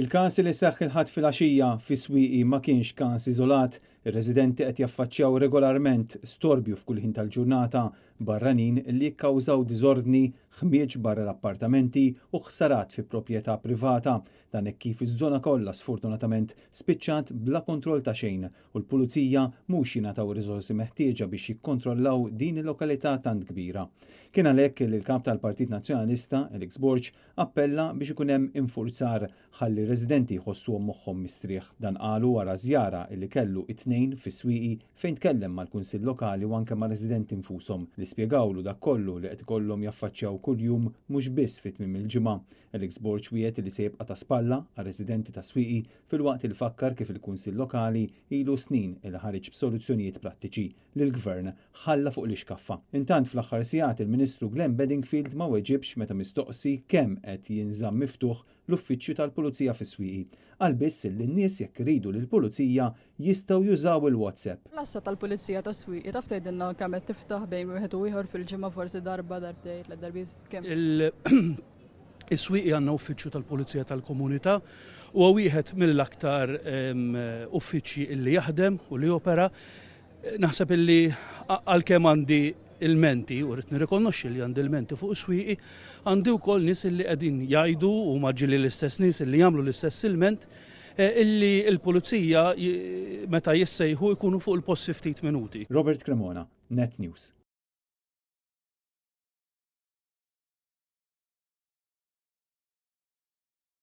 Il-każ li seħħ il-ħadd fil-għaxija fi Swieqi ma kienx każ iżolat, ir-residenti qed jaffaċċjaw regolarment storbju f'kull ħin tal-ġurnata barranin li jikkawżaw diżordni, ħmieġ barra l-appartamenti u ħsarat fi proprjetà privata. Dan hekk kif iż-żona kollha sfortunatament spiċċat bla kontroll ta' xejn u l-pulizija mhux jingħataw ir-riżorsi meħtieġa biex jikkontrollaw din il-lokalità tant kbira. Kien għalhekk li l-kap tal-Partit Nazzjonalista, Elix Borg, appella biex ikun hemm infurzar ħalli residenti jħossuhom moħħhom mistrieħ. Dan qalu wara żjara li kellu it-tnejn fi Swieqi fejn tkellem mal-Kunsill Lokali u anke ma' residenti nfushom li spjegawlu dak kollu li qed ikollhom jaffaċċjaw kuljum mhux biss fit tmiem il-ġimgħa. Elix Borg wiegħed li se jibqa' ta' spalla għar-residenti ta' Swieqi filwaqt il fakkar kif il-Kunsill Lokali ilu snin il ħareġ b'soluzzjonijiet prattiċi li l-Gvern ħalla fuq l-ixkaffa. Intant fl-aħħar sigħat il-Ministru Glenn Bedingfield ma weġibx meta mistoqsi kemm qed jinżamm miftuħ l-uffiċċju tal-Pulizija fi Swieqi. Qal biss li n-nies jekk iridu li l-Pulizija jistgħu jużaw il-WhatsApp. L-assa tal-Pulizija ta' Swieqi taf tgħidilna kemm qed tiftaħ bejn wieħed u ieħor fil-ġimgħa forsi darba darbtejn tliet darbiet kemm? Is-Swieqi għandna uffiċċju tal-Pulizija tal-Komunità u wieħed mill-aktar uffiċċji illi jaħdem u li opera. Naħseb illi għalkemm għandi il-menti u rrid nirrikonoxxi li għandi il-menti fuq Swieqi, għandi wkoll nies illi qegħdin jgħidu u maġġili l-istess nies illi jagħmlu l-istess ilment illi l-Pulizija meta jissejħu jkunu fuq il-post 50 minuti. Robert Cremona, Net News.